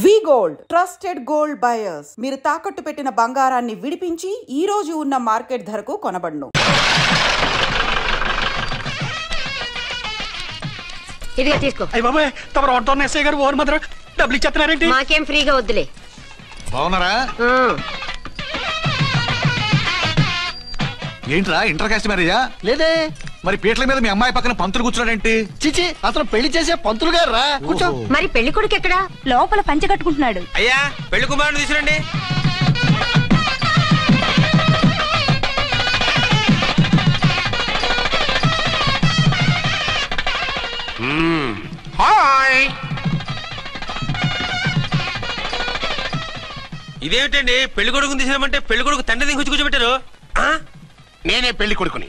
వి gold trusted gold buyers. మీరు తాకట్టు పెట్టిన బంగారాన్ని విడిపించి ఈ రోజు ఉన్న మార్కెట్ ధరకు కొనబడును. ఇదిగా తీసుకో. అయ్య బాబాయ్, తమరు ఆటో ఎస్ఐ గారు ఓవర్ మాత్రం డబ్బులు ఇచ్చేస్తున్నారేంటి? మాకేం ఫ్రీగా వద్దులే. బాగున్నారా? ఏంట్రా ఇంటర్ కాస్ట్ మ్యారేజా? లేదే. మరి పీటల మీద మీ అమ్మాయి పక్కన పంతులు కూర్చున్నాడేంటి? చిచి, అతను పెళ్లి చేసే పంతులు గారు రా. కూర్చో. మరి పెళ్లి కొడుకు ఎక్కడా? లోపల పంచె కట్టుకుంటున్నాడు. అయ్యా, పెళ్లి కుమారుని తీసుకురండి. హాయ్. ఇదేమిటండి, పెళ్లి కొడుకుని తీసినామంటే పెళ్లి కొడుకు తండ్రి దించి కూర్చోబెట్టారు. నేనే పెళ్లి కొడుకుని.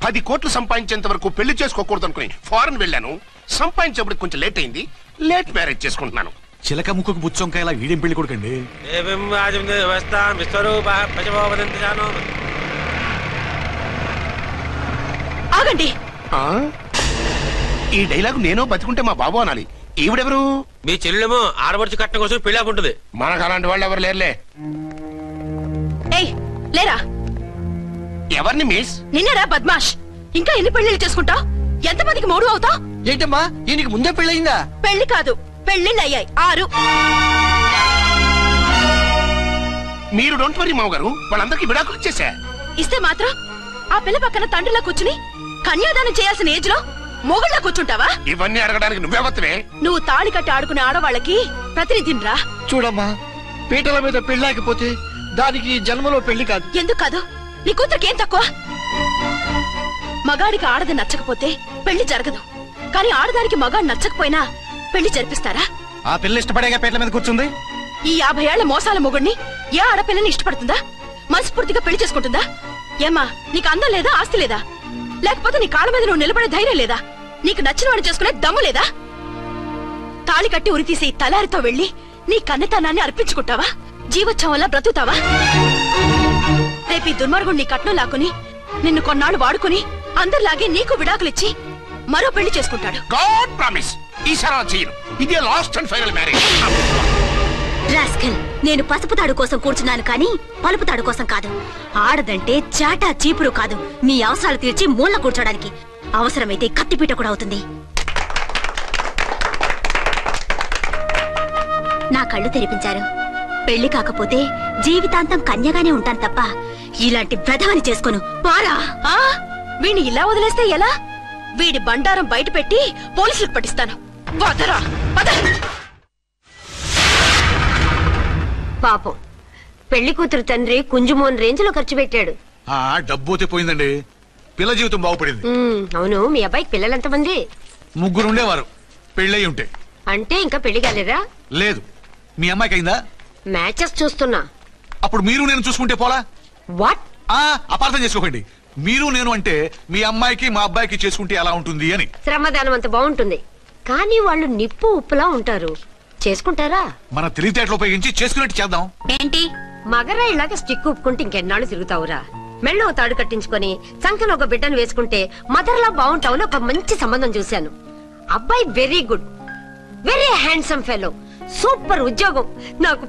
10 కోట్లు సంపాదించేంత వరకు పెళ్లి చేసుకోకూడదు అనుకుని ఫారెన్ వెళ్ళాను. సంపాదించేప్పుడు కొంచెం లేట్ అయింది. లేట్ మ్యారేజ్ చేసుకుంటున్నాను. చిలక ముక్కుకు బుచ్చొంకాయ ఇలా వీడేం పెళ్లి కొడుకండి? ఆగండి. ఈ డైలాగ్ నేను బతికుంటే మా బాబు అనాలి. ఈవిడెవరు? మీ చెల్లెమో ఆడబడుచు కట్టడం కోసం పెళ్లి ఆకుంటుంది. మనకు అలాంటి వాళ్ళు ఎవరు లేరులే. ఏయ్, లేరా. ఎవరిని మిస్? నిన్నరా బద్మాష్. ఇంకా ఎన్ని పెళ్లిళ్ళు చేసుకుంటావు? ఎంతమందికి మూడు అవుతావు? ఏంటమ్మా, ఈయనకి ముందే పెళ్ళయిందా? పెళ్లి కాదు, పెళ్లిళ్ళు అయ్యాయి 6. మీరు డోంట్ వరీ మావ గారు, వాళ్ళందరికీ విడాకులు ఇచ్చేసా. ఇస్తే మాత్రం ఆ పిల్ల పక్కన తండ్రిలా కూర్చుని కన్యాదానం చేయాల్సిన ఏజ్ లో మొగుళ్ళ కూర్చుంటావా? ఇవన్నీ అడగడానికి నువ్వెవత్తవే? నువ్వు తాళి కట్టి ఆడుకునే ఆడవాళ్ళకి ప్రతినిధిరా. చూడమ్మా, పీటల మీద పెళ్ళాకపోతే దానికి జన్మలో పెళ్లి కాదు. ఎందుకు కాదు? నీ కూతురికేం తక్కువ? మగాడికి ఆడది నచ్చకపోతే పెళ్లి జరగదు. కానీ ఆడదానికి మగాడు నచ్చకపోయినా పెళ్లి జరిపిస్తారా? ఆ పిల్ల ఇష్టపడేగా పీటల మీద కూర్చుంది. ఈ 50 ఏళ్ల మోసాల మొగుడిని ఏ ఆడపిల్లని ఇష్టపడుతుందా? మనస్ఫూర్తిగా పెళ్లి చేసుకుంటుందా? ఏమ్మా, నీకు అందం లేదా, ఆస్తి లేదా? లేకపోతే నీ కాళ్ళ మీద నువ్వు నిలబడే ధైర్యం లేదా? నీకు నచ్చిన వాడిని చేసుకునే దమ్ము లేదా? తాళి కట్టి ఉరితీసే తలారితో వెళ్లి నీ కన్నెతనాన్ని అర్పించుకుంటావా? జీవోత్సవం వల్ల బ్రతుకుతావా? రేపు ఈ దుర్మార్గుడు నీ కట్నం లాక్కుని నిన్ను కొన్నాళ్ళు వాడుకుని అందరిలాగే నీకు విడాకులిచ్చి మరో పెళ్లి చేసుకుంటాడు. గాడ్ ప్రామిస్, ఈసారి చేయను. ఇదే last and final marriage. Rascal, నేను పసుపు తాడు కోసం కూర్చున్నాను కానీ పలుపు తాడు కోసం కాదు. ఆడదంటే చాటా చీపురు కాదు, మీ అవసరాలు తీర్చి మూల కూర్చోడానికి. అవసరమైతే కత్తిపీట కూడా అవుతుంది. నా కళ్ళు తెరిపించారు. పెళ్లి కాకపోతే జీవితాంతం కన్యగానే ఉంటాను తప్ప ఇలాంటి బ్రధవని చేసుకోను. పారా. వీడిని ఇలా వదిలేస్తే ఎలా? వీడి బండారం బయట పెట్టి పోలీసులకు పట్టిస్తాను. వదరా, వద. పాపం, పెళ్లి కూతురు తండ్రి కుంజుమోన్ రేంజ్ లో ఖర్చు పెట్టాడు. డబ్బు పోయిందండి. పిల్ల జీవితం బాగుపడింది. అవును, మీ అబ్బాయికి పిల్లలెంతమంది? 3 ఉండేవారు. పెళ్ళయి ఉంటే. అంటే ఇంకా పెళ్లి కాలేదా? లేదు. మీ అమ్మాయికి అయిందా? మ్యాచెస్ చూస్తున్నా. అప్పుడు మీరు నేను చూసుకుంటే పోలా? వాట్? అపార్థం చేసుకోకండి. మీరు నేను అంటే మీ అమ్మాయికి మా అబ్బాయికి చేసుకుంటే ఎలా ఉంటుంది అని. శ్రమదానం అంత బాగుంటుంది, కానీ వాళ్ళు నిప్పు ఉప్పులా ఉంటారు. చేసుకుంటారా? మన తెలివితేటలు ఉపయోగించి చేసుకున్నట్టు చేద్దాం. ఏంటి మగరా ఇలాగ స్టిక్ ఉప్పుకుంటే ఇంకెన్నాళ్ళు తిరుగుతావురా? మెళ్ళో తాడు కట్టించుకొని సంఖ్యలో ఒక బిడ్డను వేసుకుంటే మదర్లా బాగుంటావుని ఒక మంచి సంబంధం చూశాను. అబ్బాయి very good, very handsome fellow, super ఉద్యోగం. నాకు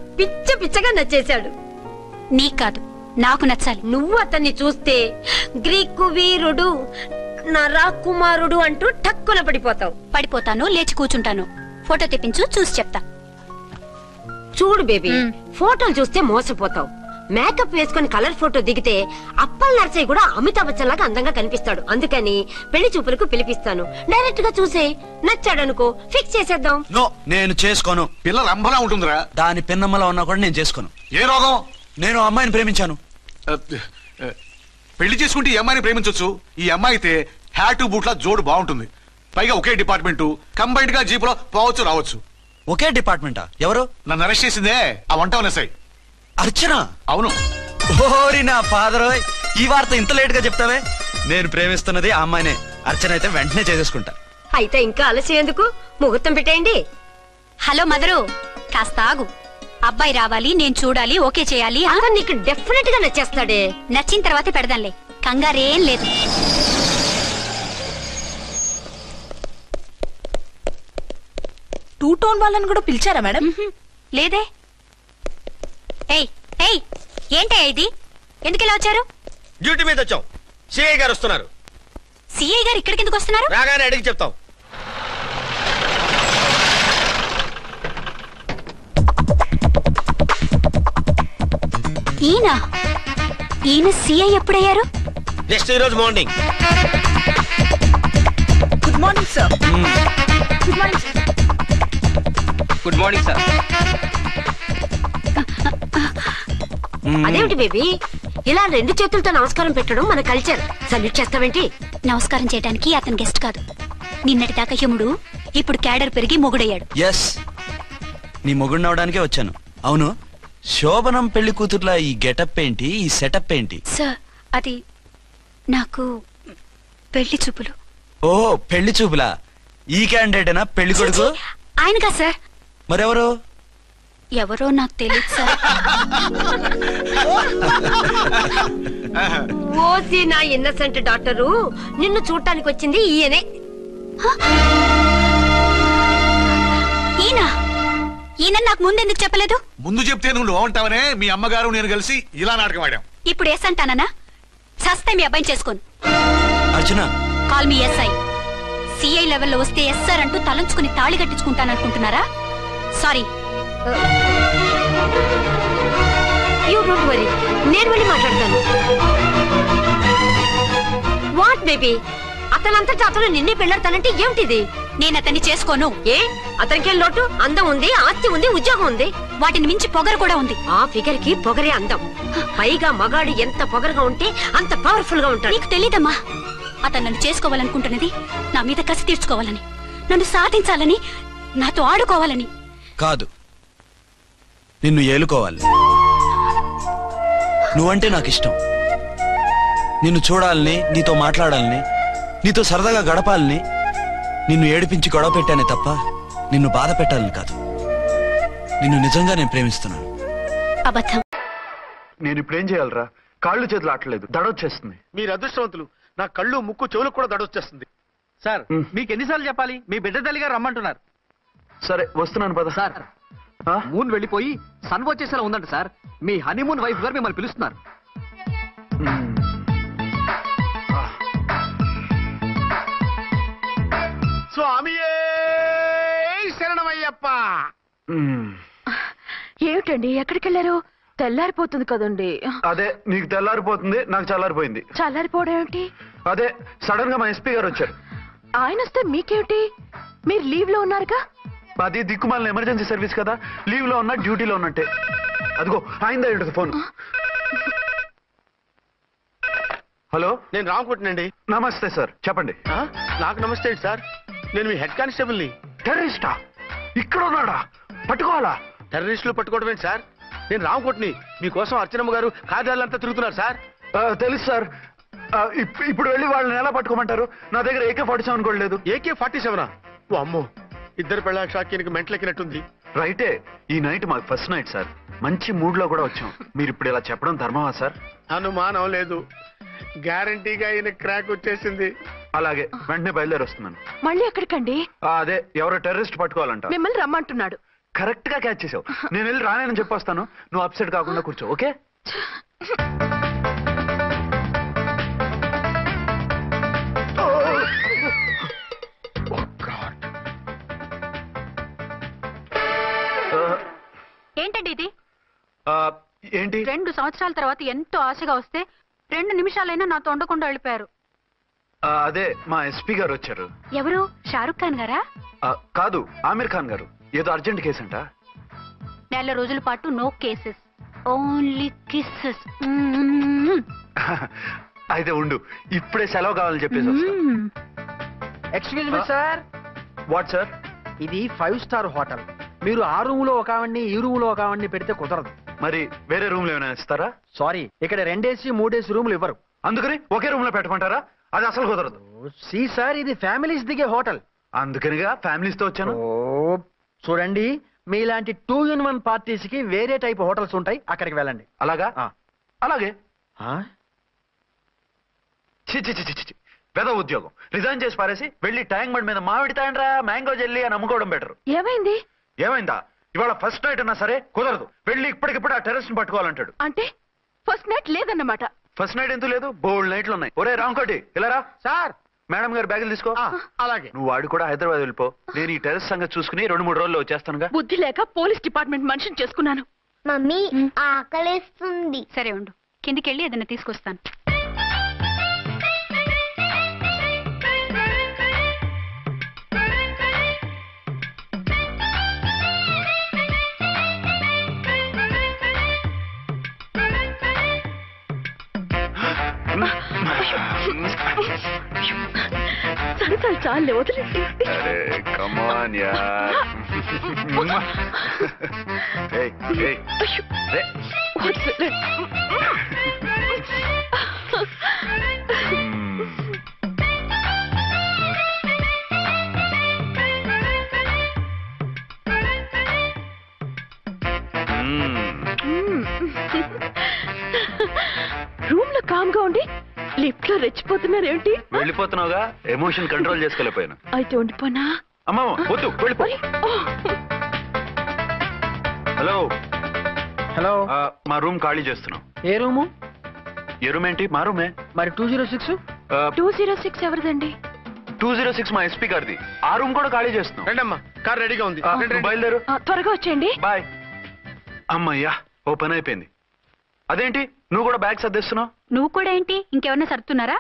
పిచ్చగా నచ్చేశాడు. నీకు కాదు, నాకు నచ్చాలి. నువ్వు అతన్ని చూస్తే గ్రీకు వీరుడు, నా రాకుమారుడు అంటూ టక్కున పడిపోతావు. పడిపోతాను, లేచి కూర్చుంటాను. ఫోటో తెప్పించు, చూసి చెప్తా. చూడు బేబీ, ఫోటోలు చూస్తే మోసపోతావు. మేకప్ వేసుకుని కలర్ ఫోటో దిగితే అప్పల్ నర్సయ్య కూడా అమితాబ్ బచ్చన్ లాగా అందంగా కనిపిస్తాడు. అందుకని పెళ్లి చూపులకు పిలిపిస్తాను. డైరెక్ట్ గా చూసే నచ్చాడనుకో, ఫిక్స్ చేసేద్దాం. నో, నేను చేసుకోను. పిల్ల రంభలా ఉంటుందిరా. దాని పిన్నమ్మలా ఉన్నా కూడా నేను చేసుకోను. ఏ రోగం? నేను అమ్మాయిని ప్రేమించాను. పెళ్లి చేసుకుంటే ఈ అమ్మాయిని ప్రేమించొచ్చు. ఈ అమ్మాయి అయితే హ్యాటు బూట్ల జోడు బాగుంటుంది. పైగా ఒకే డిపార్ట్మెంట్, కంబైన్డ్ గా జీపులో పోవచ్చు రావచ్చు. ఒకే డిపార్ట్మెంటా? ఎవరు? నన్ను అరెస్ట్ చేసిందే ఆ వంట ఎస్ఐ అర్చన. అవును. ఓరి నా ఫాదర్, ఈ వార్త ఇంత లేట్ గా చెప్తావే? నేను ప్రేమిస్తున్నది ఆ అమ్మాయినే. అర్చన అయితే వెంటనే చేసేసుకుంటా. అయితే ఇంకా ఆలస్యం ఎందుకు? ముహూర్తం పెట్టేయండి. హలో మదరు, కాస్త ఆగు. అబ్బాయి రావాలి, నేను చూడాలి, ఓకే చేయాలి. అతను నీకు డెఫినెట్ గా నచ్చేస్తాడే. నచ్చిన తర్వాతే పెడదాంలే, కంగారేం లేదు. 2 టోన్ వాళ్ళని కూడా పిలిచారా మేడం? లేదే. ఏయ్ ఏయ్ ఏంటయ్యా ఇది? ఎందుకెలా వచ్చారు? డ్యూటీ మీద వచ్చాం. సిఐ గారు వస్తున్నారు. సిఐ గారు ఇక్కడికి ఎందుకు వస్తున్నారు? రాగానే అడిగి చెప్తాం. ఈయన సిఐ ఎప్పుడయ్యారు? నెక్స్ట్ ఈ రోజు morning. Good morning sir. Good morning sir. Good morning sir. అదేమిటి బేబీ, ఇలా 2 చేతులతో నమస్కారం పెట్టడం మన కల్చర్. సల్యూట్ చేస్తావేంటి? నమస్కారం చేయడానికి అతను గెస్ట్ కాదు. నిన్నటి దాకా యముడు, ఇప్పుడు క్యాడర్ పెరిగి మొగుడయ్యాడు. ఎస్, నీ మొగుడినవడానికే వచ్చాను. అవును, శోభనం పెళ్లి కూతుర్లా ఈ గెటప్ ఏంటి, ఈ సెటప్ ఏంటి? సార్, అది నాకు పెళ్లి చూపులు. ఓ, పెళ్లి చూపులా? ఈ క్యాండిడేటేనా పెళ్లి కొడుకు? ఆయనగా సార్. మరెవరు? ఎవరో నాకు తెలియదు సార్. ఓసి నా ఇన్నసెంట్ డాక్టరు, నిన్ను చూడటానికి వచ్చింది ఈయనే. ఈయన నాకు ముందెందుకు చెప్పలేదు? ముందు చెప్తే నువ్వు బాగుంటావనే మీ అమ్మగారు నేను కలిసి ఇలా నాటకం ఆడాం. ఇప్పుడు ఎస్ అంటానా? సస్తే మీ అబ్బాయిని చేసుకోను. అర్చన, కాల్ మీ ఎస్ఐ. సిఐ లెవెల్లో వస్తే ఎస్ఆర్ అంటూ తలంచుకుని తాళి కట్టించుకుంటాననుకుంటున్నారా? సారీ. యూ డోంట్ వరీ, నేను వెళ్ళి మాట్లాడతాను. వాట్ బేబీ, అతనంతటా అతను నిన్నే పెళ్ళాడతానంటే ఏమిటిది? నేను అతన్ని చేసుకోను. ఏ, అతనికేం లోటు? అందం ఉంది, ఆస్తి ఉంది, ఉద్యోగం ఉంది. వాటిని మించి పొగరు కూడా ఉంది. ఆ ఫిగర్ కి పొగరే అందం. పైగా మగాడు ఎంత పొగరుగా ఉంటే అంత పవర్ఫుల్ గా ఉంటాడు. నీకు తెలీదమ్మా, అతను నన్ను చేసుకోవాలనుకుంటున్నది నా మీద కసి తీర్చుకోవాలని, నన్ను సాధించాలని, నాతో ఆడుకోవాలని కాదు, నిన్ను ఏలుకోవాలి. నువ్వంటే నాకు ఇష్టం. నిన్ను చూడాలని, నీతో మాట్లాడాలని, నీతో సరదాగా గడపాలని, నిన్ను ఏడిపించి గొడవ పెట్టానే తప్ప నిన్ను బాధ పెట్టాలని కాదు. నిన్ను నిజంగా నేను ప్రేమిస్తున్నాను. అబద్ధం. నేను ఇప్పుడు ఏం చేయాలరా? కాళ్ళు చేతులు ఆటలేదు, దడొచ్చేస్తుంది. మీరు అదృష్టవంతులు. నా కళ్ళు, ముక్కు, చెవులకు కూడా దడొచ్చేస్తుంది. సార్, మీకు ఎన్నిసార్లు చెప్పాలి? మీ బిడ్డ తల్లి గారు రమ్మంటున్నారు. సరే, వస్తున్నాను పద. సార్, మూన్ వెళ్ళిపోయి సన్ వచ్చేసేలా ఉందంట సార్. మీ హనీమూన్ వైఫ్ గారు మిమ్మల్ని పిలుస్తున్నారు. స్వామియే శరణమయ్యప్ప. ఏమిటండి, ఎక్కడికి వెళ్ళారు? తెల్లారిపోతుంది కదండి. అదే, నీకు తెల్లారిపోతుంది, నాకు చల్లారిపోయింది. చల్లారిపోవడం ఏమిటి? అదే, సడన్ గా మా ఎస్పీ గారు వచ్చారు. ఆయన వస్తే మీకేమిటి? మీరు లీవ్ లో ఉన్నారుగా. అది దిక్కుమాలిన ఎమర్జెన్సీ సర్వీస్ కదా, లీవ్ లో ఉన్నా డ్యూటీలో ఉన్నట్టే. అదిగో ఆయన ఫోన్. హలో, నేను రామకుంటునండి. నమస్తే సార్, చెప్పండి. నాకు నమస్తే సార్, నేను మీ హెడ్ కానిస్టేబుల్ ని. టెర్రరిస్టా? ఇక్కడ ఉన్నాడా? పట్టుకోవాలా? టెర్రరిస్టులు పట్టుకోవడమే సార్. నేను రామకుంటుని. మీకోసం అర్చనమ్మ గారు కార్యాలయంతా తిరుగుతున్నారు సార్. తెలుసు సార్. ఇప్పుడు వెళ్ళి వాళ్ళని ఎలా పట్టుకోమంటారు? నా దగ్గర AK-47 కూడా లేదు. AK-47? ఓ అమ్మో, ఇద్దరు పెళ్ళ షాకీనికి మెంటలెక్కినట్టుంది. రైటే, ఈ నైట్ మాకు ఫస్ట్ నైట్ సార్. మంచి మూడ్ లో కూడా వచ్చాం. మీరు ఇప్పుడు ఇలా చెప్పడం ధర్మమా సార్? అనుమానం లేదు, గ్యారంటీగా ఈయన క్రాక్ వచ్చేసింది. అలాగే, వెంటనే బయలుదేరి వస్తున్నాను. మళ్ళీ ఎక్కడికండి? అదే, ఎవరో టెర్రరిస్ట్ పట్టుకోవాలంట. మిమ్మల్ని రమ్మంటున్నాడు. కరెక్ట్ గా క్యాచ్ చేసావు. నేను వెళ్ళి రానని చెప్పొస్తాను, నువ్వు అప్సెట్ కాకుండా కూర్చో, ఓకే? ఏంటండి ఇది? ఏంటి? 2 సంవత్సరాల తర్వాత ఎంతో ఆశగా వస్తే 2 నిమిషాలైనా నాతో ఉండకుండా వెళ్ళిపోయారు. అదే, మా ఎస్పీ గారు వచ్చారు. ఎవరు? షారుఖ్ ఖాన్ గారా? కాదు, ఆమిర్ ఖాన్ గారు. ఏదో అర్జెంట్ కేసు అంట. 4 రోజుల పాటు నో కేసెస్, ఓన్లీ కిస్సెస్. అయితే ఉండు, ఇప్పుడే సెలవు కావాలని చెప్పేసి. Excuse me sir. What sir? ఇది 5 స్టార్ హోటల్. మీరు ఆ రూమ్ లో ఒక ఆవిడ్ని, ఈ రూమ్ లో ఒక ఆవిడ్ని పెడితే కుదరదు. మరి వేరే రూమ్ లో ఏమైనా ఇస్తారా? సారీ, ఇక్కడ 2 AC 3 AC రూములు ఇవ్వరు. అందుకని ఒకే రూమ్ లో పెట్టమంటారా? అది అసలు కుదరదు. సి సార్, ఇది ఫ్యామిలీస్ దిగే హోటల్. అందుకనిగా ఫ్యామిలీస్ తో వచ్చాను. చూడండి, మీలాంటి 2-in-1 పార్టీస్ కి వేరే టైప్ హోటల్స్ ఉంటాయి, అక్కడికి వెళ్ళండి. అలాగా? అలాగే. పెద్ద ఉద్యోగం రిజైన్ చేసి పారేసి వెళ్ళి ట్యాంక్ బండ్ మీద మామిడి తాండ్రా మ్యాంగో జెల్లీ అని అమ్ముకోవడం బెటర్. ఏమైంది? ఏమైందా? ఇవాళ ఫస్ట్ నైట్ అన్నా సరే కుదరదు. వెళ్ళి ఇప్పటికిప్పుడు ఆ టెర్రస్ ని పట్టుకోవాలంటాడు. అంటే ఫస్ట్ నైట్ లేదన్నమాట. ఫస్ట్ నైట్ ఎందుకు లేదు? బోల్డ్ నైట్లు ఉన్నాయి. ఒరే రాంకోటి ఇలా రా. సార్ మేడం గారు బ్యాగులు తీసుకో. అలాగే. నువ్వు వాడు కూడా హైదరాబాద్ వెళ్ళిపో. నేను ఈ టెర్రస్ సంగతి చూసుకుని 2-3 రోజుల్లో వచ్చేస్తానుగా. బుద్ధి లేక పోలీస్ డిపార్ట్మెంట్ మనిషిని చేసుకున్నాను. మమ్మీ ఆకలేస్తుంది. సరే ఉండు, కిందికెళ్ళి ఏదైనా తీసుకొస్తాను. సరే చాలే వదిలేసి. కమాన్ యార్. ఏయ్ ఏయ్ రే. రూమ్ లో కామ్ గా ఉండి లిఫ్ట్ లో రెచ్చిపోతున్నారేంటి? వెళ్ళిపోతున్నావుగా, ఎమోషన్ కంట్రోల్ చేసుకోలేకపోయాను. అయితే ఉండిపోనా? అమ్మా వద్దు, వెళ్ళిపో. హలో హలో, మా రూమ్ ఖాళీ చేస్తున్నాం. ఏ రూము? ఏ రూమ్ ఏంటి? మా రూమే. మరి 206? 206 ఎవరిదండి? 206 మా ఎస్పీ గారిది. ఆ రూమ్ కూడా ఖాళీ చేస్తున్నాం. రండమ్మా, కార్ రెడీగా ఉంది. బయలుదేరు. త్వరగా వచ్చేయండి. బాయ్. అమ్మయ్యా, ఓ పని అయిపోయింది. అదేంటి నువ్వు కూడా బ్యాగ్ సర్దిస్తున్నావు? నువ్వు కూడా ఏంటి, ఇంకెవరన్నా సర్దుతున్నారా?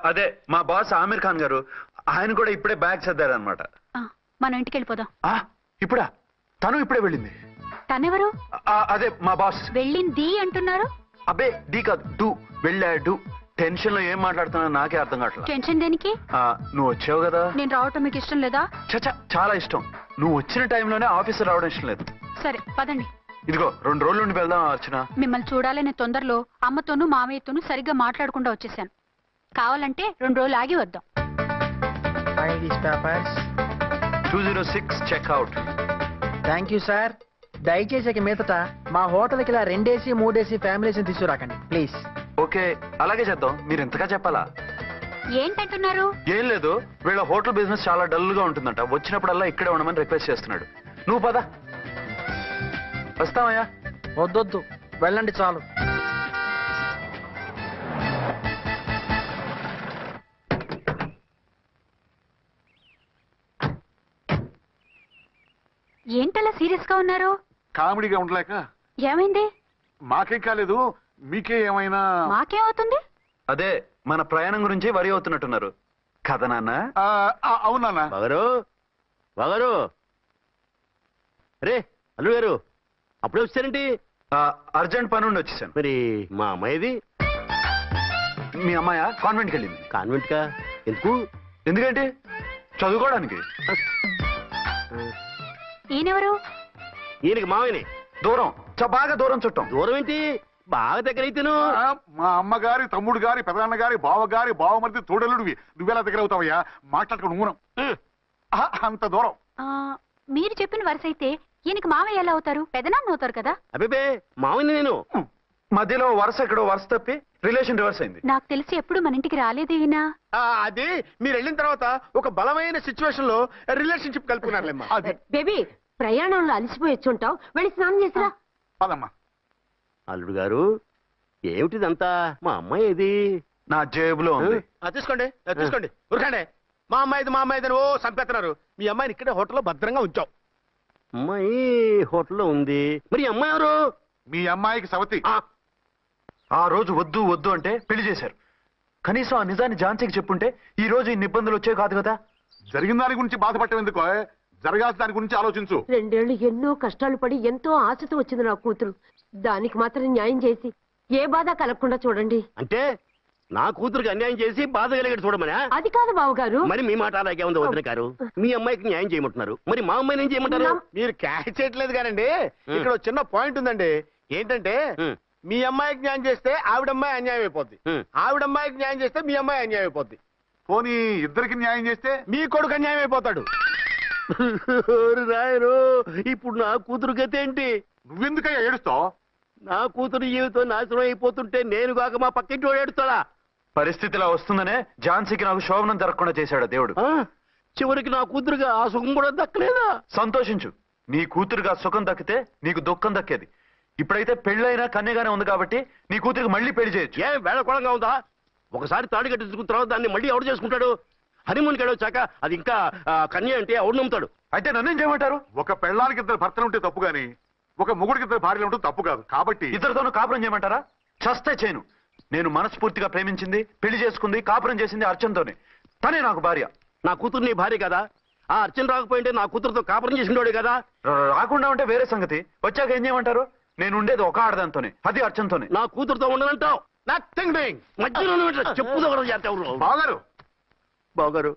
అదే మా బాస్ ఆమీర్ ఖాన్ గారు, ఆయన కూడా ఇప్పుడే బ్యాగ్ సర్దారనమాట. మనం ఇంటికి వెళ్ళిపోదాం. ఇప్పుడా? తను ఇప్పుడే వెళ్ళింది. తనెవరు? అదే మా బాస్. వెళ్ళింది అంటున్నారు. అబ్బే డీ కాదు, డూ. వెళ్ళాడు. టెన్షన్ లో ఏం మాట్లాడుతున్నా నాకే అర్థం కావట్లేదు. టెన్షన్ దేనికి? నువ్వు వచ్చావు కదా. నేను రావటం మీకు ఇష్టం లేదా? చచ్చా, చాలా ఇష్టం. నువ్వు వచ్చిన టైంలోనే ఆఫీసర్ రావడం ఇష్టం లేదు. సరే పదండి. ఇదిగో 2 రోజుల నుండి వెళ్దాం అర్చన. మిమ్మల్ని చూడాలనే తొందరలో అమ్మతోనూ మామయ్యతోనూ సరిగ్గా మాట్లాడకుండా వచ్చేసాను. కావాలంటే 2 రోజులు ఆగి వద్దాం. 206 చెక్అవుట్. Thank you sir. దయచేసి మీదట మా హోటల్కి ఇలా 2 AC 3 AC ఫ్యామిలీస్ తీసుకురాకండి ప్లీజ్. ఓకే, అలాగే చేద్దాం. మీరు ఎంతగా చెప్పాలా? ఏంటంటున్నారు? ఏం లేదు, వీళ్ళ హోటల్ బిజినెస్ చాలా డల్ గా ఉంటుందంట. వచ్చినప్పుడల్లా ఇక్కడే ఉండమని రిక్వెస్ట్ చేస్తున్నాడు. నువ్వు పద. వస్తావయ్యా? వద్దొద్దు, వెళ్ళండి చాలు. ఏంటలా సీరియస్ గా ఉన్నారు? కామెడీగా ఉండలేక. ఏమైంది? మాకేం కాలేదు, మీకే ఏమైనా? మాకేమవుతుంది? అదే మన ప్రయాణం గురించి వరి అవుతున్నట్టున్నారు కదా నాన్న? అవునా బాగారు? బాగారు రే అల్లు గారు, అప్పుడే వచ్చారేంటి? అర్జెంట్ పని ఉండి వచ్చేసాను. మరి మా అమ్మాయిది? మీ అమ్మాయ కాన్వెంట్కి వెళ్ళింది. కాన్వెంట్ కా? ఎందుకు? ఎందుకంటే చదువుకోవడానికి. ఈయనెవరు? ఈయనకి మామయ్యనే. దూరం, బాగా దూరం చుట్టాం. దూరం ఏంటి, బాగా దగ్గర అయితేను. మా అమ్మగారి తమ్ముడు గారి పెదనాన్న గారి బావగారి బావమరిది తోడలుడివి. నువ్వెలా దగ్గర అవుతావయ్యా? మాట్లాడుకుని ఊనం. అంత దూరం. మీరు చెప్పిన వరుస అయితే ఈయనకి మామయ్య ఎలా అవుతారు? పెదనాన్న అవుతారు కదా. అబ్బే మామయ్య నేను. మధ్యలో వరుస ఎక్కడో వరుస తప్పి రిలేషన్ రివర్స్ అయింది. నాకు తెలిసి ఎప్పుడు మన ఇంటికి రాలేదు ఈయన. అది మీరు వెళ్ళిన తర్వాత ఒక బలమైన సిచ్యువేషన్ లో రిలేషన్షిప్ కలుపుకున్నారులేమ్మా. బేబీ, ప్రయాణంలో అలసిపోయి వచ్చుంటావు, వెళ్ళి స్నానం చేసిరా. పదమ్మా. అల్లుడు గారు, ఏమిటిదంతా? మా అమ్మాయి ఏది? నా జేబులో ఉంది. తీసుకోండి తీసుకోండి, ఉరకండి. మా అమ్మాయిది మా అమ్మాయిదని ఓ సంపేస్తున్నారు. మీ అమ్మాయిని ఇక్కడే హోటల్లో భద్రంగా ఉంచావు. అమ్మాయి హోటల్లో ఉంది. మరి ఈ అమ్మాయి ఎవరు? మీ అమ్మాయికి సవతి. ఆ రోజు వద్దు వద్దు అంటే పెళ్లి చేశారు. కనీసం ఆ నిజాన్ని ఝాన్సీకి చెప్పుంటే ఈ రోజు ఇన్ని ఇబ్బందులు వచ్చేవి కాదు కదా. జరిగిన దాని గురించి బాధపడటం ఎందుకో, జరగాల్సిన దాని గురించి ఆలోచించు. 2 ఏళ్లు ఎన్నో కష్టాలు పడి ఎంతో ఆశతో వచ్చింది నా కూతురు. దానికి మాత్రం న్యాయం చేసి ఏ బాధ కలగకుండా చూడండి. అంటే నా కూతురికి అన్యాయం చేసి బాధ కలిగేది చూడమనా? అది కాదు బావగారు. మరి మీ మాట అలాగే ఉంది వదిన గారు. మీ అమ్మాయికి న్యాయం చేయమంటున్నారు, మరి మా అమ్మాయిని ఏం చేయమంటారు? మీరు క్యాచ్ చేయట్లేదు కానండి. ఇక్కడ ఒక చిన్న పాయింట్ ఉందండి. ఏంటంటే మీ అమ్మాయికి న్యాయం చేస్తే ఆవిడమ్మాయి అన్యాయం అయిపోద్ది, ఆవిడమ్మాయికి న్యాయం చేస్తే మీ అమ్మాయి అన్యాయం అయిపోద్ది. పోనీ ఇద్దరికి న్యాయం చేస్తే మీ కొడుకు అన్యాయం అయిపోతాడు. రాయరు, ఇప్పుడు నా కూతురు గతి ఏంటి? నువ్వెందుకయ్యా ఏడుస్తావు? నా కూతురు జీవితం నాశనం అయిపోతుంటే నేను కాక మా పక్కింటి వాడు ఏడుస్తాడా? పరిస్థితిలా వస్తుందనే ఝాన్సీకి నాకు శోభనం జరగకుండా చేశాడు దేవుడు. చివరికి నా కూతురుగా ఆ సుఖం కూడా దక్కలేదా? సంతోషించు, నీ కూతురుగా సుఖం దక్కితే నీకు దుఃఖం దక్కేది. ఇప్పుడైతే పెళ్ళైనా కన్యగానే ఉంది కాబట్టి నీ కూతురికి మళ్ళీ పెళ్లి చేయొచ్చు. ఏం వేళకోళంగా ఉందా? ఒకసారి తాడి కట్టించుకున్న తర్వాత దాన్ని మళ్ళీ ఎవడు చేసుకుంటాడు? హనీమూన్కి వచ్చాక అది ఇంకా కన్య అంటే ఎవడు నమ్ముతాడు? అయితే నన్నేం చేయమంటారు? ఒక పెళ్ళానికి ఇద్దరు భర్తలు ఉంటే తప్పు గాని ఒక మొగుడికి ఇద్దరు భార్యలు ఉంటే తప్పు కాదు. కాబట్టి ఇద్దరితోనూ కాపురం చేయమంటారా? చస్తే చేయను. నేను మనస్ఫూర్తిగా ప్రేమించింది, పెళ్లి చేసుకుంది, కాపురం చేసింది అర్చనతోనే. తనే నాకు భార్య. నా కూతురు నీ భార్య కదా? ఆ అర్చన రాకపోయింటే నా కూతురుతో కాపురం చేసినోడే కదా? రాకుండా ఉంటే వేరే సంగతి. వచ్చాక ఏం చేయమంటారు? నేను ఉండేది ఒక ఆడదాంతోనే, అది అర్చనతోనే. నా కూతురుతో ఉండనంటావు? Nothing doing. మధ్యలో చెప్పుదోగడం బాగారు బాగారు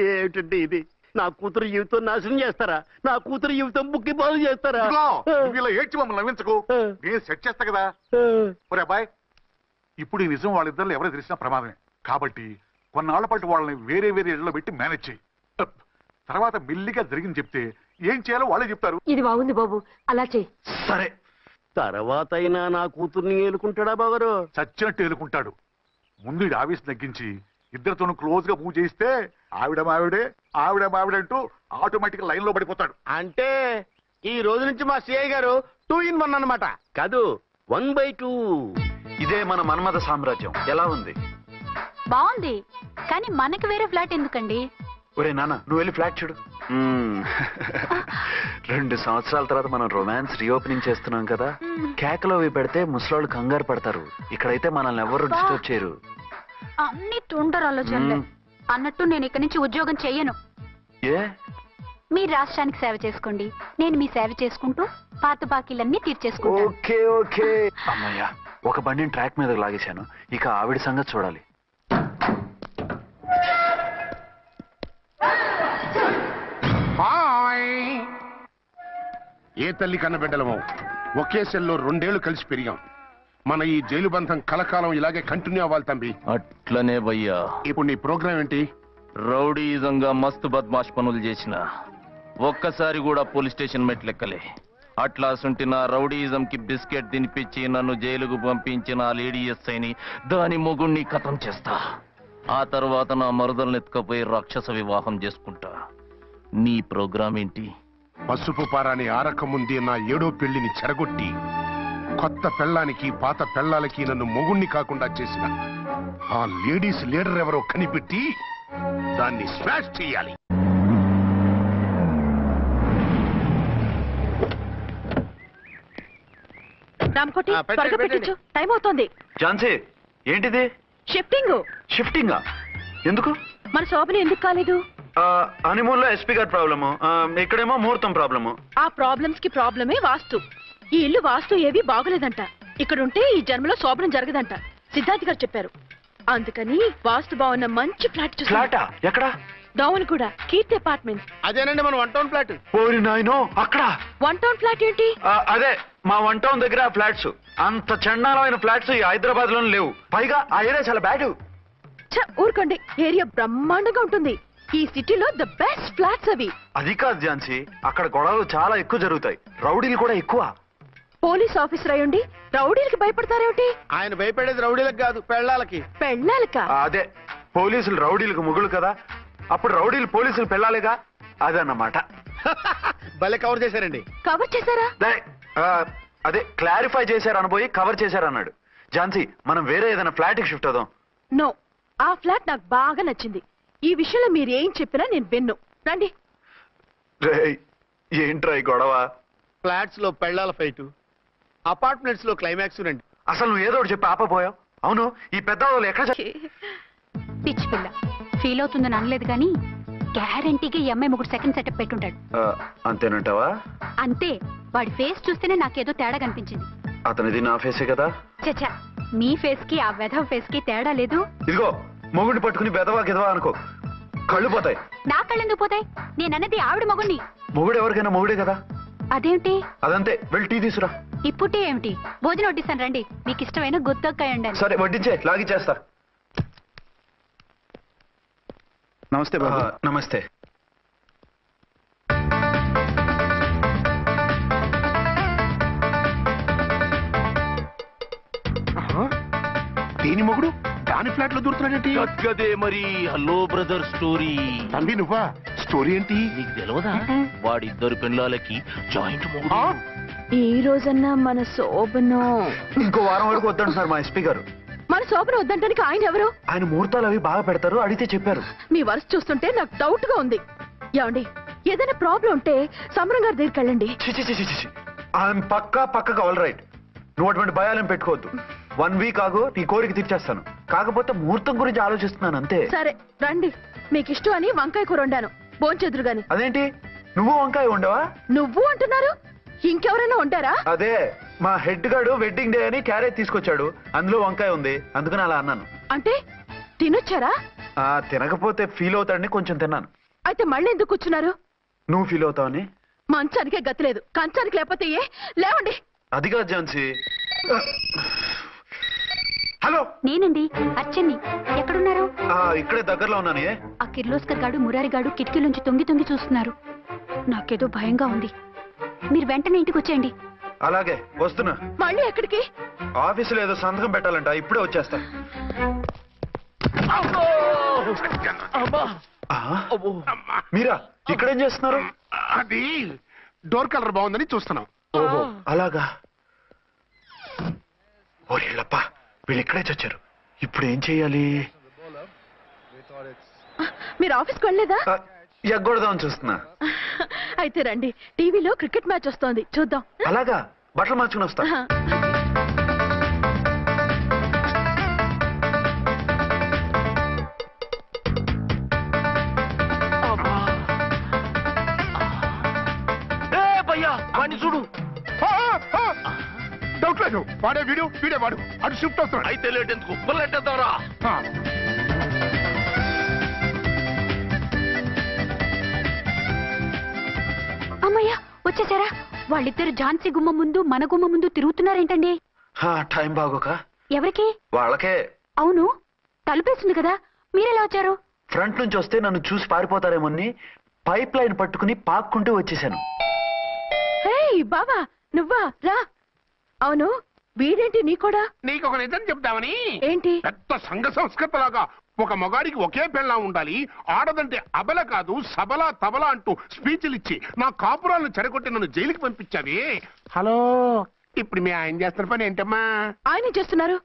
ఏమిటండి ఇది? నా కూతురు జీవితం నాశనం చేస్తారా? నా కూతురు జీవితం బుక్కి పాలు చేస్తారా? ఇలా ఏడ్చి మమ్మల్ని నవ్వించకు. నేను సెట్ చేస్తా కదా. ఒరే అబ్బాయి, ఇప్పుడు ఈ నిజం వాళ్ళిద్దరు ఎవరు తెలిసినా ప్రమాదమే. కాబట్టి కొన్నాళ్ల పాటు వాళ్ళని వేరే వేరే ఇళ్లలో పెట్టి మేనేజ్ చేయి. తర్వాత మెల్లిగా జరిగింది చెప్తే ఏం చేయాలో వాళ్ళే చెప్తారు. ఇది బాగుంది బాబు, అలా చెయ్యి. సరే. తర్వాత అయినా నా కూతుర్ని ఏలుకుంటాడా బాగారు? చచ్చినట్టు ఏలుకుంటాడు. ముందు ఈ ఆవేశం తగ్గించి ఇద్దరితోనూ క్లోజ్ గా పూజ చేయిస్తే ఆవిడ మావిడే ఆవిడ మావిడే అంటూ ఆటోమేటిక్ లైన్ లో పడిపోతాడు. అంటే ఈ రోజు నుంచి మా సిఐ గారు 2 in 1 అన్నమాట. కాదు 1/2. ఇదే మన మన్మథ సామ్రాజ్యం. ఎలా ఉంది? బాగుంది, కానీ మనకి వేరే ఫ్లాట్ ఎందుకండి? ఒరే నాన్న, నువ్వు వెళ్ళి ఫ్లాట్ చూడు. 2 సంవత్సరాల తర్వాత మనం రొమాన్స్ రీఓపెనింగ్ చేస్తున్నాం కదా. కేకలో అవి పెడితే ముసలోళ్ళు కంగారు పడతారు. ఇక్కడైతే మనల్ని ఎవరు డిస్టర్బ్ చేయరు. అన్ని తొందర ఆలోచనలే. అన్నట్టు నేను ఇక్కడి నుంచి ఉద్యోగం చెయ్యను. ఏ? మీ రాష్ట్రానికి సేవ చేసుకోండి, నేను మీ సేవ చేసుకుంటూ పాత బాకీలన్నీ తీర్చేసుకుంటాను. Okay okay. అమ్మయ్యా, ఒక బండిని ట్రాక్ మీద లాగేశాను. ఇక ఆవిడ సంగతి చూడాలి. ఏ తల్లి కన్న బిడ్డలమో ఒకే సెల్లో 2 ఏళ్లు కలిసి పెరిగాం. మన ఈ జైలు బంధం కలకాలం ఇలాగే కంటిన్యూ అవ్వాలి తంబి. అట్లనే భయ్యా. ఇప్పుడు నీ ప్రోగ్రామ్ ఏంటి? రౌడీజంగా మస్తు బద్మాష్ పనులు చేసిన ఒక్కసారి కూడా పోలీస్ స్టేషన్ మెట్లెక్కలే. అట్లాసుంటి నా రౌడీజం కి బిస్కెట్ తినిపించి నన్ను జైలుకు పంపించిన ఆ లేడీ ఎస్ఐని దాని మొగుణ్ణి ఖతం చేస్తా. ఆ తర్వాత నా మరుదలను ఎత్తుకపోయి రాక్షస వివాహం చేసుకుంటా. నీ ప్రోగ్రామ్ ఏంటి? పసుపు పారాని ఆరక ముందే నా 7వ పెళ్లిని చెరగొట్టి కొత్త పెళ్ళానికి పాత పెళ్ళాలకి నన్ను మొగుణ్ణి కాకుండా చేసిన ఆ లేడీస్ లీడర్ ఎవరో కనిపెట్టి దాన్ని స్మాష్ చేయాలి. రామకోటి, త్వరగా పెట్టించు, టైం అవుతోంది. ఝాన్సీ, ఏంటిది? షిఫ్టింగ్. షిఫ్టింగా? ఎందుకు? మన శోభని ఎందుకు కాలేదు? హనీమూన్ లో ఎస్పీ గారి ప్రాబ్లము, ఇక్కడేమో ముహూర్తం ప్రాబ్లము. ఆ ప్రాబ్లమ్స్ కి ప్రాబ్లమే వాస్తు. ఈ ఇల్లు వాస్తు ఏవి బాగోలేదంట. ఇక్కడుంటే ఈ జన్మలో శోభనం జరగదంట సిద్ధార్థ్ గారు చెప్పారు. అందుకని వాస్తు బాగున్న మంచి ఫ్లాట్ చూసి. ఫ్లాటా? ఎక్కడ? డౌన్ కూడా, కీర్తి అపార్ట్మెంట్స్. అదేనండి మన 1 టౌన్ ఫ్లాట్. ఓరి నాయనో, అక్కడ 1 టౌన్ ఫ్లాట్ ఏంటి? అదే మా 1 టౌన్ దగ్గర ఫ్లాట్స్. అంత చండాలమైన ఫ్లాట్స్ ఈ హైదరాబాద్ లోనే లేవు. పైగా ఆ ఏరియా చాలా బ్యాడ్. ఊరుకోండి, ఏరియా బ్రహ్మాండంగా ఉంటుంది. ఈ సిటీలో ద బెస్ట్ ఫ్లాట్స్ అవి. అది కాదు ఝాన్సీ, అక్కడ గొడవలు చాలా ఎక్కువ జరుగుతాయి, రౌడీలు కూడా ఎక్కువ. పోలీస్ ఆఫీసర్ అయ్యుండి రౌడీలకి భయపడతారేమిటి? ఆయన భయపడేది రౌడీలకు కాదు, పెళ్ళాలకి. పెళ్ళాలకా? అదే, పోలీసులు రౌడీలకు ముగులు కదా, అప్పుడు రౌడీలు పోలీసులు పెళ్ళాలిగా, అదన్నమాట. భలే కవర్ చేశారండి. కవర్ చేశారా? అదే క్లారిఫై చేశారు అనబోయి కవర్ చేశారన్నాడు. ఝాన్సీ, మనం వేరే ఏదైనా ఫ్లాట్ కి షిఫ్ట్ అవుదాం. నో, ఆ ఫ్లాట్ నాకు బాగా నచ్చింది. ఈ విషయంలో మీరు ఏం చెప్పినా నేను విన్ను. రండి. ఏంట్రా ఈ గొడవ? ఫ్లాట్స్ లో పెళ్ళాల ఫైట్, అపార్ట్మెంట్స్ లో క్లైమాక్స్ రండి. అసలు నువ్వు ఏదో ఒకటి చెప్పి ఆపపోయావు. అవును, ఈ పెద్ద వాళ్ళు ఎక్కడ? పిచ్చి పిల్ల ఫీల్ అవుతుందని అనలేదు కానీ గ్యారంటీగా ఈ అమ్మాయి 3 సెకండ్ సెటప్ పెట్టుంటాడు. అంతేనంటావా? అంతే. వాడి ఫేస్ చూస్తేనే నాకేదో తేడా కనిపించింది. అతనిది నా ఫేసే కదా. చచ్చా, మీ ఫేస్ కి ఆ వెధవ ఫేస్ కి తేడా లేదు. ఇదిగో, మొగుడిని పట్టుకుని బెదవా గిదవా అనుకో, కళ్ళు పోతాయి. నా కళ్ళు ఎందుకు పోతాయి? నేనన్నది ఆవిడ మొగుడిని. మొగుడు ఎవరికైనా మొగుడే కదా. అదేంటి? అదంతే, వెళ్ళి టీ తీసురా. ఇప్పుడే ఏమిటి? భోజనం వడ్డిస్తాను రండి. మీకు ఇష్టమైన గుత్తొక్కాయ ఉండండి. సరే వడ్డించే, లాగిచ్చేస్తా. నమస్తే బాబు. నమస్తే. దేని మొగుడు దాని ఫ్లాట్ లో దూరుతున్నాడేంటి? గదే మరి. Hello brother story. తంబి నువ్వా? స్టోరీ ఏంటి? నీకు తెలియదా? వాడిద్దరు పిల్లలకి జాయింట్ ఈ రోజన్నా మన శోభను ఇంకో వారం వరకు వద్దంటున్నారు మా ఎస్పీ గారు. మన శోభను వద్దంటానికి ఆయన ఎవరు? ఆయన ముహూర్తాలు అవి బాగా పెడతారు, అడిగితే చెప్పారు. మీ వరుస చూస్తుంటే నాకు డౌట్ గా ఉంది. ఏమండి, ఏదైనా ప్రాబ్లం ఉంటే సమరం గారి దగ్గరికి వెళ్ళండి. ఆయన పక్కగా ఆల్ రైట్. నువ్వు అటువంటి భయాలను పెట్టుకోవద్దు. 1 వీక్ ఆగు, నీ కోరిక తీర్చేస్తాను. కాకపోతే ముహూర్తం గురించి ఆలోచిస్తున్నాను అంతే. సరే రండి, మీకు ఇష్టం అని వంకాయ కూర వండాను, భోంచెదురు గాని. అదేంటి నువ్వు వంకాయ ఉండవా? నువ్వు అంటున్నారు, ఇంకెవరైనా ఉంటారా? అదే మా హెడ్ గాడు వెడ్డింగ్ డే అని క్యారేజ్ తీసుకొచ్చాడు, అందులో వంకాయ ఉంది, అందుకని అలా అన్నాను. అంటే తినొచ్చారా? తినకపోతే ఫీల్ అవుతాడని కొంచెం తిన్నాను. అయితే మళ్ళీ ఎందుకు కూర్చున్నారు? నువ్వు ఫీల్ అవుతావని. మంచానికే గతి లేదు, కంచానికి లేకపోతే లేవండి. అది కాదు ఝాన్సీ. హలో, నేనండి అచ్చన్ని. ఎక్కడున్నారు? ఇక్కడే దగ్గరలో ఉన్నాను. ఆ కిర్లోస్కర్ గాడు మురారి గాడు కిటికీలోంచి తొంగి చూస్తున్నారు. నాకేదో భయంగా ఉంది. మీరు వెంటనే ఇంటికి వచ్చేయండి. అలాగే వస్తున్నా. మళ్ళీ ఎక్కడికి? ఆఫీసులో ఏదో సంతకం పెట్టాలంట, ఇప్పుడే వచ్చేస్తా. మీరా ఇక్కడేం చేస్తున్నారు? అది డోర్ కలర్ బాగుందని చూస్తున్నాం. ఓహో అలాగా. ఓరేళ్ళప్ప, వీళ్ళు ఇక్కడే చచ్చారు. ఇప్పుడు ఏం చెయ్యాలి? మీరు ఆఫీస్కి వెళ్ళలేదా? ఎగ్గొడదామని చూస్తున్నా. అయితే రండి, టీవీలో క్రికెట్ మ్యాచ్ వస్తోంది, చూద్దాం. అలాగా, బట్టలు మార్చుకుని వస్తా. చూడు, డౌట్ లేదు, వాడే వీడే వాడు. అటు షిఫ్ట్ అవుతాడు. అయితే లేట్ ఎందుకు, బుల్లెట్టేద్దాంరా. అమ్మయ్యా, వచ్చేసారా? వాళ్ళిద్దరు ఝాన్సీ గుమ్మ ముందు మన గుమ్మ ముందు తిరుగుతున్నారేంటండి? టైం బాగోక. ఎవరికి? వాళ్ళకే. అవును, తలుపేసింది కదా, మీరెలా వచ్చారు? ఫ్రంట్ నుంచి వస్తే నన్ను చూసి పారిపోతారేమోని పైప్ లైన్ పట్టుకుని పాక్కుంటూ వచ్చేసాను. బాబా, నువ్వా? రా. అవును, వీడేంటి నీ కూడా? నీకు ఒక నిజం చెప్తామని. ఏంటి? పెద్ద సంఘ సంస్కృత లాగా ఒక మగాడికి ఒకే పెళ్ళం ఉండాలి, ఆడదంటే అబల కాదు సబలా తబలా అంటూ స్పీచ్లు ఇచ్చి నా కాపురాలను చెడగొట్టి నన్ను జైలుకి పంపించావి. హలో, ఇప్పుడు మీ ఆయన చేస్తున్న పని ఏంటమ్మా? ఆయన చేస్తున్నారు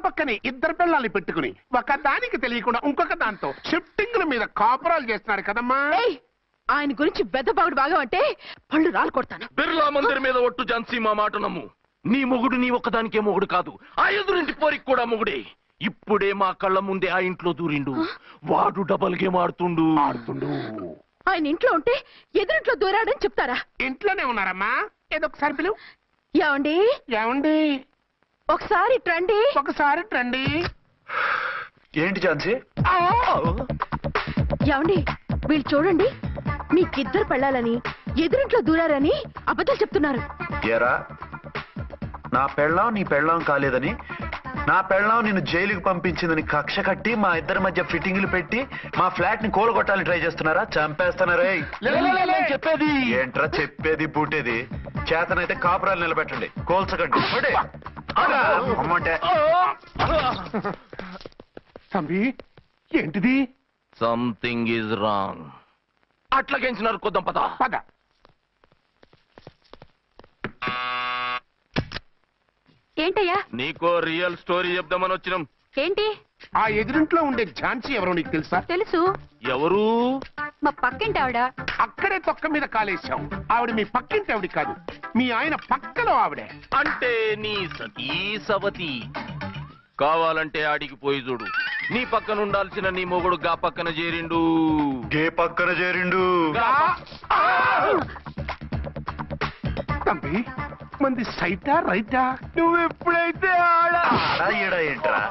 పక్కనే ఇద్దరు పిల్లల్ని పెట్టుకుని ఒక దానికి తెలియకుండా ఇంకొక దాంతో షిఫ్టింగ్ల మీద కాపురాలు చేస్తున్నారు కదమ్మా. ఆయన గురించి బెద్దబాగుడు బాగా అంటే పళ్ళు రాలు కొడతాను. బిర్లా మందిర్ మీద ఒట్టు ఝాన్సీ, మా మాట నమ్ము. నీ మొగుడు నీ ఒక్కదానికే మొగుడు కాదు, ఆ ఎదురింటి పోరికి కూడా మొగుడే. ఇప్పుడే మా కళ్ళ ముందే ఆ ఇంట్లో దూరిండు. వాడు డబల్ గేమ్ ఆడుతుండు. ఆయన ఇంట్లో ఉంటే ఎదురింట్లో దూరాడని చెప్తారా? ఇంట్లోనే ఉన్నారమ్మా. ఏదో ఒకసారి పిలువు. ఏమండి ఒకసారి ట్రండి. ఏంటి ఝాన్సీ? ఏమండి, వీళ్ళు చూడండి, మీకిద్దరు పెళ్ళాలని ఎదురింట్లో దూరారని అబద్ధాలు చెప్తున్నారు. ఏరా, నా పెళ్ళాం నీ పెళ్ళాం కాలేదని, నా పెళ్ళాం నిన్ను జైలుకి పంపించిందని కక్ష కట్టి మా ఇద్దరి మధ్య ఫిట్టింగ్లు పెట్టి మా ఫ్లాట్ ని కూలగొట్టాలని ట్రై చేస్తున్నారా? చంపేస్తున్నారే. చెప్పేది ఏంట్రా చెప్పేది పూటేది? చేతనైతే కాపురాలు నిలబెట్టండి, కోల్చకండి. అమ్మంటే తంబి, ఏంటిది? Something is wrong. అట్లాగేంచినారు, కొద్దాం పద. ఏంటయ్యా? నీకో రియల్ స్టోరీ చెప్దామని వచ్చినాం. ఏంటి? ఆ ఎదురింట్లో ఉండే ఝాన్సీ ఎవరో నీకు తెలుసా? తెలుసు. ఎవరు? మా పక్కింటి ఆవిడ. అక్కడే తొక్క మీద కాలేశాం. ఆవిడ మీ పక్కింటి ఆవిడ కాదు, మీ ఆయన పక్కలో ఆవిడే. అంటే నీ సతీ సవతి. కావాలంటే ఆడికి పోయి చూడు. నీ పక్కన ఉండాల్సిన నీ మొగుడు గా పక్కన చేరిండు. తంబి, మంది సైటా రైటా? నువ్వు ఎప్పుడైతే ఏంట్రా,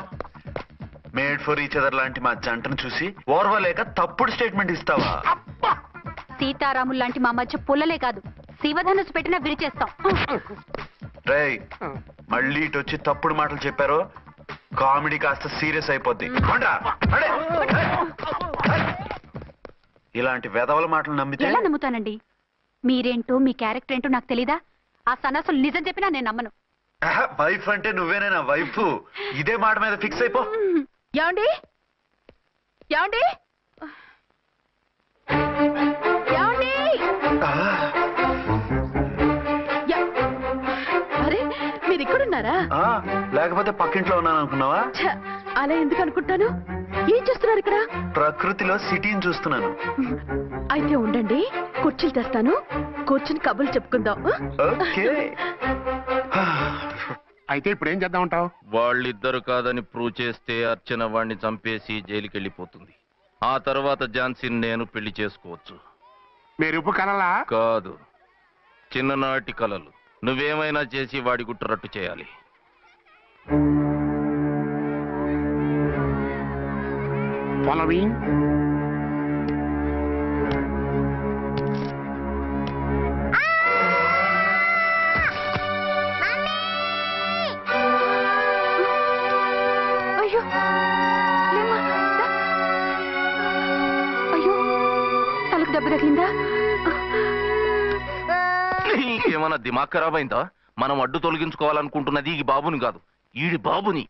మేడ్ ఫర్ ఈచ్ అదర్ లాంటి మా జంటను చూసి ఓర్వలేక తప్పుడు స్టేట్మెంట్ ఇస్తావా? సీతారాములు లాంటి మా మధ్య పుల్లలే కాదు, శివధనుసు పెట్టినా విరిచేస్తాం. రేయ్, మళ్ళీ ఇటు వచ్చి తప్పుడు మాటలు చెప్పారో కామెడీ కాస్త సీరియస్ అయిపోద్ది. ఇలాంటి వెధవల మాటలు నమ్మితే ఎలా నమ్ముతానండి? మీరేంటో మీ క్యారెక్టర్ ఏంటో నాకు తెలీదా? ఆ సన్నాసులు నిజం చెప్పినా నేను నమ్మను. వైఫ్ అంటే నువ్వేనా వైఫ్? ఇదే మాట మీద ఫిక్స్ అయిపో. ఏమండి అరే మీరు ఇక్కడున్నారా? లేకపోతే పక్కింట్లో ఉన్నాను అనుకున్నావా? అలా ఎందుకు అనుకుంటాను? ఏం చేస్తున్నారు ఇక్కడ? ప్రకృతిలో సిటీని చూస్తున్నాను. అయితే ఉండండి, కుర్చీలు తెస్తాను, కూర్చుని కబుర్లు చెప్పుకుందాం. అయితే ఇప్పుడు ఏం చేద్దాం అంటావు? వాళ్ళిద్దరు కాదని ప్రూవ్ చేస్తే అర్చన వాణ్ణి చంపేసి జైలుకి వెళ్ళిపోతుంది. ఆ తర్వాత ఝాన్సీని నేను పెళ్లి చేసుకోవచ్చు. మీరు కలలా? కాదు, చిన్ననాటి కలలు. నువ్వేమైనా చేసి వాడి గుట్టు రట్టు చేయాలి. Following. అయ్యో లేమ్మా, దా. అయ్యో తలకు దెబ్బ తగిలిందా? ఏమన్నా దిమాగ్ ఖరాబ్ అయిందా? మనం అడ్డు తొలగించుకోవాలనుకుంటున్నది ఈ బాబుని కాదు, ఈడి బాబుని.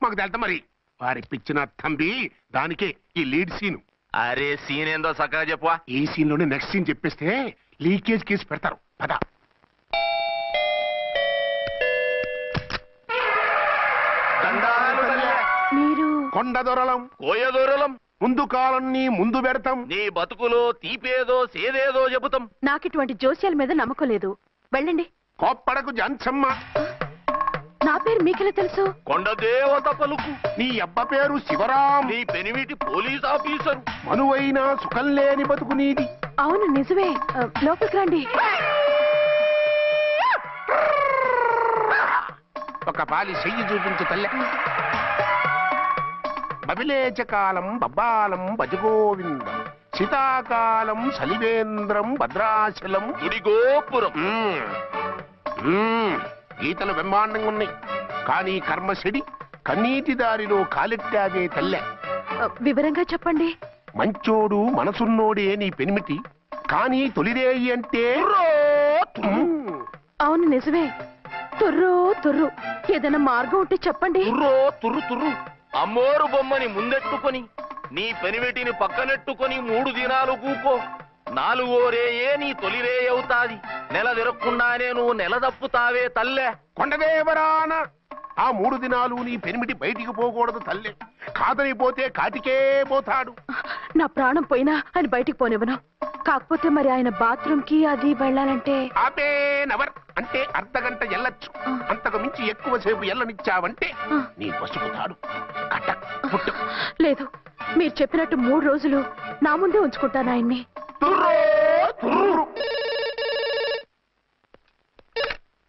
మాకు తెలుతా మరి. వారి పిచ్చిన తంబి దానికే ఈ లీడ్ సీన్. అరే సీన్ ఏందో సక్కగా చెప్పవా? ఈ సీన్ లోనే నెక్స్ట్ సీన్ చెప్పేస్తే లీకేజ్ కేసు పెడతారు. పద. మీరు కొండ దొరలం, కోయ దొరలం, ముందు కాలన్నీ ముందు పెడతాం. నీ బతుకులో తీపేదో సేదేదో చెబుతాం. నాకు ఇటువంటి జోస్యాల మీద నమ్మకం లేదు. వెళ్ళండి. కోప్పడకు జాన్సమ్మ. నా పేరు మీకెలా తెలుసు? కొండ దేవత పలుకు. నీ అబ్బ పేరు శివరాం. నీ పెనిమిటి పోలీస్ ఆఫీసరు. మనువైన సుఖం లేని బతుకు నీది. అవును నిజమే. లోపలికి రండి. ఒక పాలి చెయ్యి చూపించు తల్లె. బబిలేచకాలం బబ్బాలం భజగోవిందం, శీతాకాలం సలివేంద్రం భద్రాచలం గుడిగోపురం. గీతలు బ్రహ్మాండంగా ఉన్నాయి, కానీ కర్మశడి కన్నీటి దారిలో కాలెట్టాదే తల్లె. వివరంగా చెప్పండి. మంచోడు మనసున్నోడే నీ పెనిమిటి, కానీ తొలిరేయి అంటే అవును నిజమే. తుర్రు తుర్రు. ఏదైనా మార్గం ఉంటే చెప్పండి. తుర్రు తుర్రు. అమ్మోరు బొమ్మని ముందెట్టుకొని నీ పెనిమిటిని పక్కనెట్టుకొని 3 దినాలు కూకో. 4వ రేయే నీ తొలి రే అవుతాది. నెల తిరగకుండానే నువ్వు నెల తప్పుతావే తల్లే. కొండదేవరాన ఆ 3 దినాలు నీ పెనిమిటి బయటికి పోకూడదు తల్లే. కాదని పోతే కాటికే పోతాడు. నా ప్రాణం పోయినా ఆయన బయటికి పోనివ్వను. కాకపోతే మరి ఆయన బాత్రూమ్ కి అది వెళ్ళాలంటే నవర్ అంటే అర్ధగంట ఎల్లొచ్చు. అంతకు మించి ఎక్కువసేపు ఎల్లనిచ్చావంటే నీ పసుపుతాడు. లేదు, మీరు చెప్పినట్టు 3 రోజులు నా ముందే ఉంచుకుంటాను ఆయన్ని.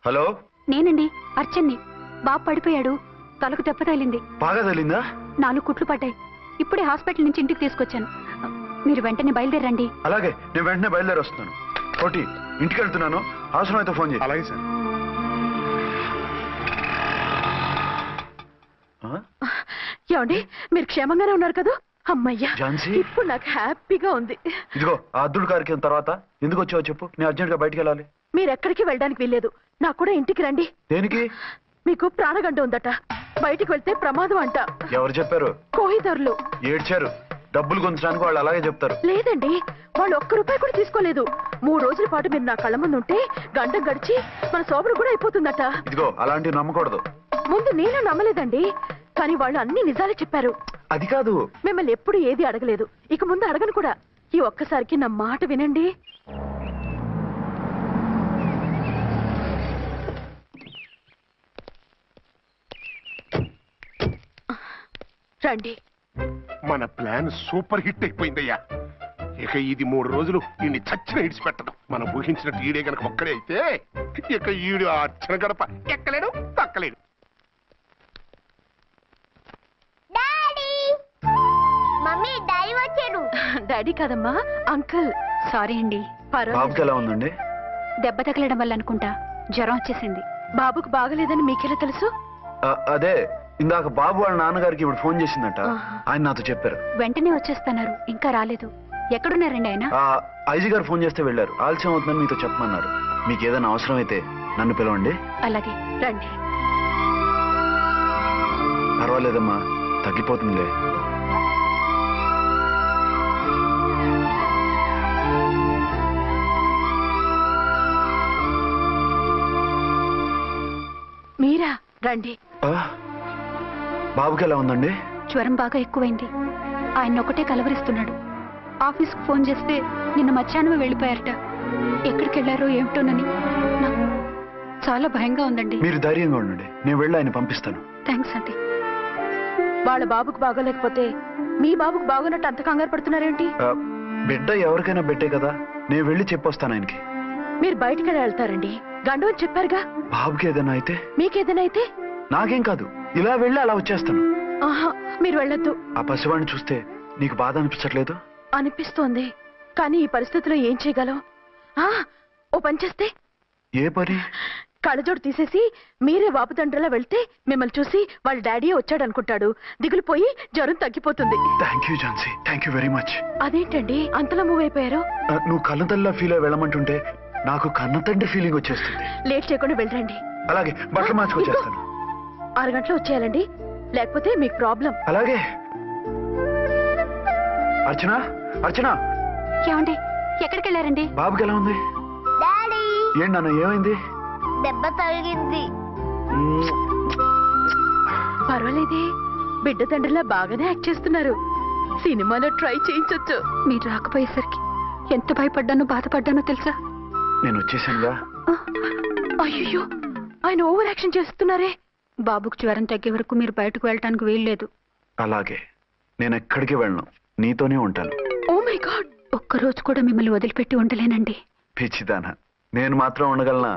హలో, నేనండి అర్చన్ని. బాబు పడిపోయాడు, తలకు దెబ్బ తగిలింది. బాగా తగిలిందా? 4 కుట్లు పడ్డాయి. ఇప్పుడే హాస్పిటల్ నుంచి ఇంటికి తీసుకొచ్చాను. మీరు వెంటనే బయలుదేరండి. అలాగే, నేను వెంటనే బయలుదేరి వస్తున్నాను. కోటి, ఇంటికి వెళ్తున్నాను. అవసరం అయితే ఫోన్ చేయి. అలాగే సార్. ఏమండి, మీరు క్షేమంగానే ఉన్నారు కదా? అమ్మయ్యా, ఝాన్సీ, ఇప్పుడు నాకు హ్యాపీగా ఉంది. ఇదిగో ఆ అద్దుడు కార్యక్రమం తర్వాత ఎందుకు వచ్చావో చెప్పు. నేను అర్జెంట్ గా బయటికి వెళ్ళాలి. మీరు ఎక్కడికి వెళ్ళడానికి వీల్లేదు. నాకు కూడా ఇంటికి రండి. దేనికి? మీకు ప్రాణగంట ఉందట. బయటికి వెళ్తే ప్రమాదం అంట. ఎవరు చెప్పారు? కోహిదర్లు ఏడ్చారు. డబ్బులు గుంచడానికి వాళ్ళు అలాగే చెప్తారు. లేదండి, వాళ్ళు ₹1 కూడా తీసుకోలేదు. 3 రోజుల పాటు మీరు నా కళ్ళ ముందు ఉంటే గంట గడిచి మన సోబరు కూడా అయిపోతుందట. ఇదిగో అలాంటివి నమ్మకూడదు. ముందు నేను నమ్మలేదండి, కానీ వాళ్ళు అన్ని నిజాలే చెప్పారు. అది కాదు, మిమ్మల్ని ఎప్పుడు ఏది అడగలేదు, ఇక ముందు అడగను కూడా. ఈ ఒక్కసారికి నా మాట వినండి. రండి. మన ప్లాన్ సూపర్ హిట్ అయిపోయిందయ్యా. ఇక ఇది 3 రోజులు ఈయన్ని చచ్చిన ఇడిచిపెట్టడం. మనం ఊహించినట్టు ఈడే గనక ఒక్కడే అయితే ఇక ఈడు ఆ అర్చన గడప ఎక్కలేడు, తక్కలేడు. మమ్మీ డాడీ వచ్చారు. డాడీ కాదమ్మా, అంకుల్. సారీ అండి. బాబుకి ఎలా ఉందండి? దెబ్బ తగలడం వల్ల అనుకుంటా జ్వరం వచ్చేసింది. బాబుకు బాగలేదని మీకెలా తెలుసు? అదే ఇందాక బాబు వాళ్ళ నాన్నగారికి ఇప్పుడు ఫోన్ చేసిందట. ఆయన నాతో చెప్పారు. వెంటనే వచ్చేస్తున్నారు, ఇంకా రాలేదు. ఎక్కడున్నారండి ఆయన? ఐజీ గారు ఫోన్ చేస్తే వెళ్ళారు. ఆలస్యం అవుతుందని మీతో చెప్పమన్నారు. మీకు ఏదైనా అవసరం అయితే నన్ను పిలవండి. అలాగే, రండి. పర్వాలేదమ్మా, తగ్గిపోతుందిలే. రండి. బాబుకి ఎలా ఉందండి? జ్వరం బాగా ఎక్కువైంది. ఆయన ఒకటే కలవరిస్తున్నాడు. ఆఫీస్కు ఫోన్ చేస్తే నిన్న మధ్యాహ్నమే వెళ్ళిపోయారట. ఎక్కడికి వెళ్ళారో ఏమిటోనని నాకు చాలా భయంగా ఉందండి. మీరు ధైర్యంగా ఉండండి, నేను వెళ్ళి ఆయన పంపిస్తాను. థ్యాంక్స్ అండి. వాళ్ళ బాబుకు బాగోలేకపోతే మీ బాబుకు బాగోనట్టు అంత కంగారు పడుతున్నారేంటి? బిడ్డ ఎవరికైనా బిడ్డే కదా, నేను వెళ్ళి చెప్పొస్తాను ఆయనకి. మీరు బయటికి వెళ్తారండి, గండు అని చెప్పారుగా. బాబుకి ఏదైనా అయితే? మీకేదైనా అయితే? నాకేం కాదు, ఇలా వెళ్ళి అలా వచ్చేస్తాను. ఆహా, మీరు వెళ్ళొద్దు. ఆ పసివాడిని చూస్తే నీకు బాధ అనిపించట్లేదు? అనిపిస్తోంది, కానీ ఈ పరిస్థితిలో ఏం చేయగలం? ఓ పని చేస్తే? ఏ పని? కళ్ళజోడు తీసేసి మీరే వాపుతండ్రిలా వెళ్తే మిమ్మల్ని చూసి వాళ్ళ డాడీ వచ్చాడు అనుకుంటాడు. దిగులు పోయి జ్వరం తగ్గిపోతుంది. Thank you Jhansi, thank you very much. అదేంటండి అంతలా మూవ్ అయిపోయారు? నువ్వు కన్నతల్లిలా ఫీల్ అయి వెళ్ళమంటుంటే నాకు కన్న తండ్రి ఫీలింగ్ వచ్చేస్తుంది. లేట్ చేయకుండా వెళ్ళండి. అలాగే, బట్టలు మార్చుకొచ్చేస్తాను. 6 గంటలు వచ్చేయాలండి, లేకపోతే మీకు ప్రాబ్లం. అలాగే. అర్చన, అర్చన. ఏమండి, ఎక్కడికి వెళ్ళారండి? బాబుకి ఎలా ఉంది? డాడీ ఏంటి నాన్న, ఏమైంది? దెబ్బ తగిలింది. పర్వాలేదే, బిడ్డ తండ్రిలా బాగానే యాక్ట్ చేస్తున్నారు. సినిమాలో ట్రై చేయించొచ్చు. మీరు రాకపోయేసరికి ఎంత భయపడ్డానో బాధపడ్డానో తెలుసా? నేను వచ్చేసానుగా. అయ్యో, ఆయన ఓవర్ యాక్షన్ చేస్తున్నారే. బాబుకు జ్వరం తగ్గే వరకు మీరు బయటకు వెళ్ళటానికి వీల్లేదు. అలాగే, నేను ఎక్కడికి వెళ్ళను, నీతోనే ఉంటాను. ఓ మై గాడ్, ఒక్కరోజు కూడా మిమ్మల్ని వదిలిపెట్టి ఉండలేనండి. పిచ్చిదానా, నేను మాత్రం ఉండగలనా?